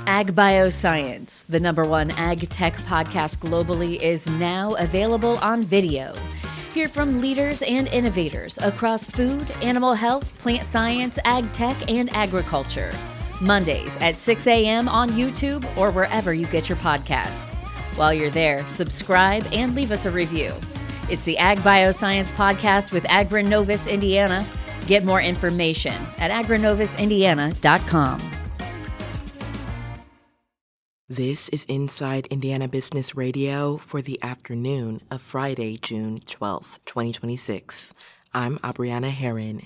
Ag Bioscience, the #1 ag tech podcast globally, is now available on video. Hear from leaders and innovators across food, animal health, plant science, ag tech, and agriculture. Mondays at 6 a.m. on YouTube or wherever you get your podcasts. While you're there, subscribe and leave us a review. It's the Ag Bioscience Podcast with Agronovis Indiana. Get more information at agronovisindiana.com. This is Inside Indiana Business Radio for the afternoon of Friday, June 12th, 2026. I'm Abriana Herron.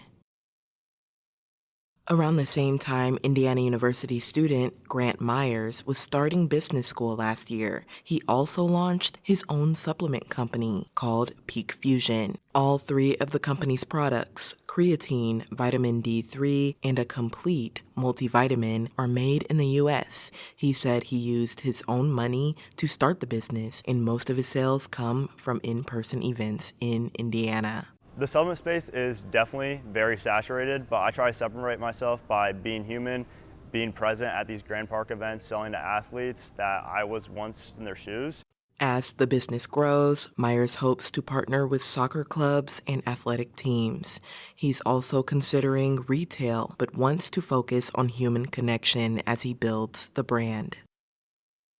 Around the same time, Indiana University student Grant Myers was starting business school last year. He also launched his own supplement company called Peak Fusion. All three of the company's products, creatine, vitamin D3, and a complete multivitamin, are made in the U.S. He said he used his own money to start the business, and most of his sales come from in-person events in Indiana. The supplement space is definitely very saturated, but I try to separate myself by being human, being present at these Grand Park events, selling to athletes that I was once in their shoes. As the business grows, Myers hopes to partner with soccer clubs and athletic teams. He's also considering retail, but wants to focus on human connection as he builds the brand.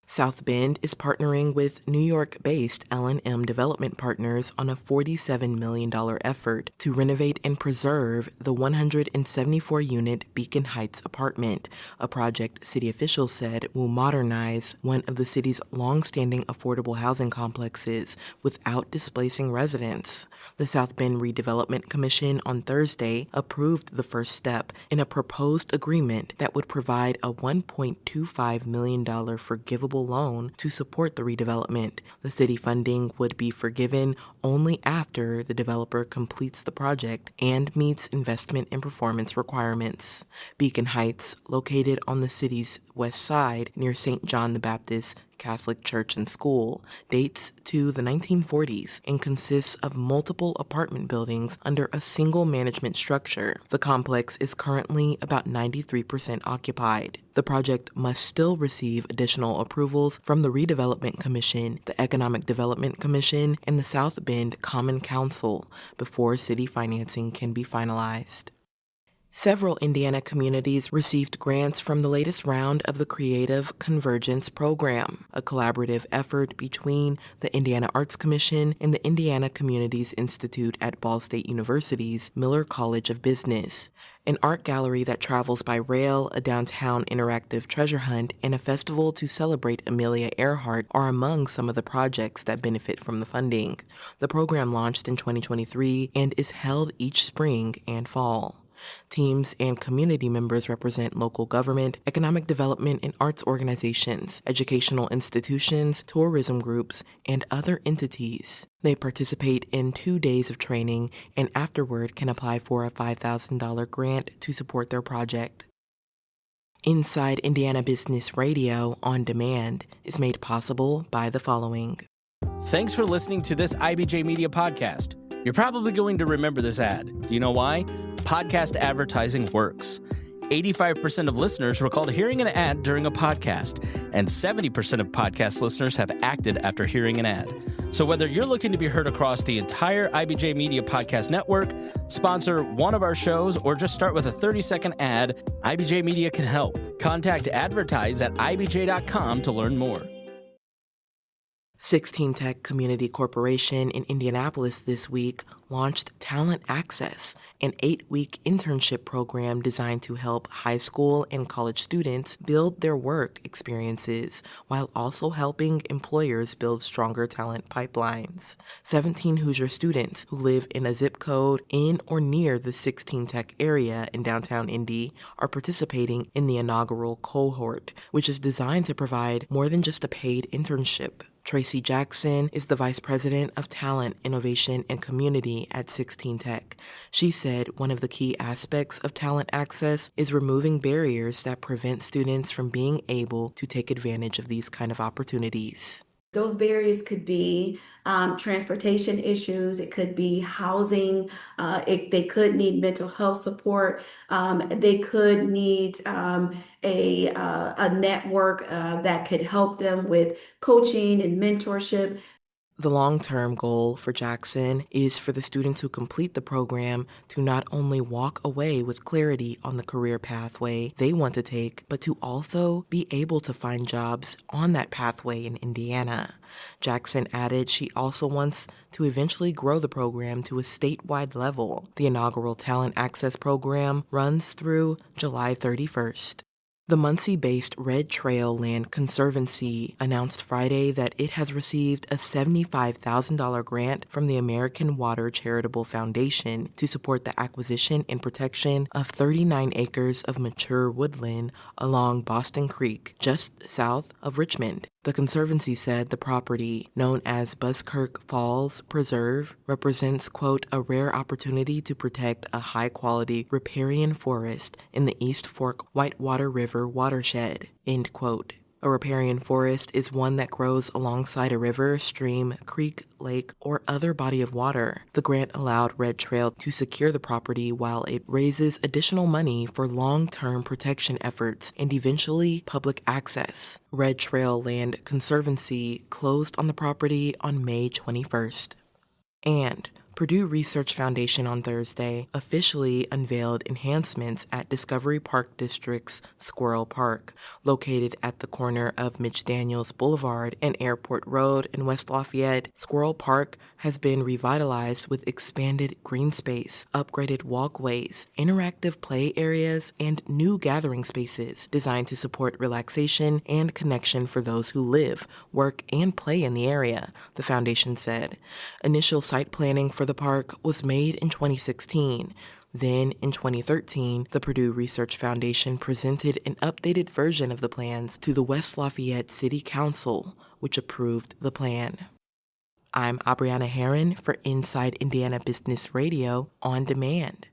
South Bend is partnering with New York-based L&M Development Partners on a $47 million effort to renovate and preserve the 174-unit Beacon Heights apartment, a project city officials said will modernize one of the city's long-standing affordable housing complexes without displacing residents. The South Bend Redevelopment Commission on Thursday approved the first step in a proposed agreement that would provide a $1.25 million forgivable loan to support the redevelopment. The city funding would be forgiven only after the developer completes the project and meets investment and performance requirements. Beacon Heights, located on the city's west side near St. John the Baptist Catholic Church and School, dates to the 1940s and consists of multiple apartment buildings under a single management structure. The complex is currently about 93% occupied. The project must still receive additional approvals from the Redevelopment Commission, the Economic Development Commission, and the South Bend Common Council before city financing can be finalized. Several Indiana communities received grants from the latest round of the Creative Convergence program, a collaborative effort between the Indiana Arts Commission and the Indiana Communities Institute at Ball State University's Miller College of Business. An art gallery that travels by rail, a downtown interactive treasure hunt, and a festival to celebrate Amelia Earhart are among some of the projects that benefit from the funding. The program launched in 2023 and is held each spring and fall. Teams and community members represent local government, economic development and arts organizations, educational institutions, tourism groups, and other entities. They participate in 2 days of training and afterward can apply for a $5,000 grant to support their project. Inside Indiana Business Radio on Demand is made possible by the following. Thanks for listening to this IBJ Media podcast. You're probably going to remember this ad. Do you know why? Podcast advertising works. 85% of listeners recalled hearing an ad during a podcast, and 70% of podcast listeners have acted after hearing an ad. So whether you're looking to be heard across the entire IBJ Media Podcast Network, sponsor one of our shows, or just start with a 30-second ad, IBJ Media can help. Contact advertise at ibj.com to learn more. 16 Tech Community Corporation in Indianapolis this week launched Talent Access, an 8-week internship program designed to help high school and college students build their work experiences while also helping employers build stronger talent pipelines. 17 Hoosier students who live in a zip code in or near the 16 Tech area in downtown Indy are participating in the inaugural cohort, which is designed to provide more than just a paid internship. Tracy Jackson is the Vice President of Talent, Innovation, and Community at 16 Tech. She said one of the key aspects of Talent Access is removing barriers that prevent students from being able to take advantage of these kind of opportunities. Those barriers could be transportation issues, it could be housing, they could need mental health support, they could need a network that could help them with coaching and mentorship. The long-term goal for Jackson is for the students who complete the program to not only walk away with clarity on the career pathway they want to take, but to also be able to find jobs on that pathway in Indiana. Jackson added she also wants to eventually grow the program to a statewide level. The inaugural Talent Access Program runs through July 31st. The Muncie-based Red Trail Land Conservancy announced Friday that it has received a $75,000 grant from the American Water Charitable Foundation to support the acquisition and protection of 39 acres of mature woodland along Boston Creek, just south of Richmond. The Conservancy said the property, known as Buskirk Falls Preserve, represents, quote, a rare opportunity to protect a high-quality riparian forest in the East Fork Whitewater River watershed, end quote. A riparian forest is one that grows alongside a river, stream, creek, lake, or other body of water. The grant allowed Red Trail to secure the property while it raises additional money for long-term protection efforts and eventually public access. Red Trail Land Conservancy closed on the property on May 21st. And Purdue Research Foundation on Thursday officially unveiled enhancements at Discovery Park District's Squirrel Park, located at the corner of Mitch Daniels Boulevard and Airport Road in West Lafayette. Squirrel Park has been revitalized with expanded green space, upgraded walkways, interactive play areas, and new gathering spaces designed to support relaxation and connection for those who live, work, and play in the area, the foundation said. Initial site planning for the park was made in 2016. Then, in 2013, the Purdue Research Foundation presented an updated version of the plans to the West Lafayette City Council, which approved the plan. I'm Abriana Herron for Inside Indiana Business Radio On Demand.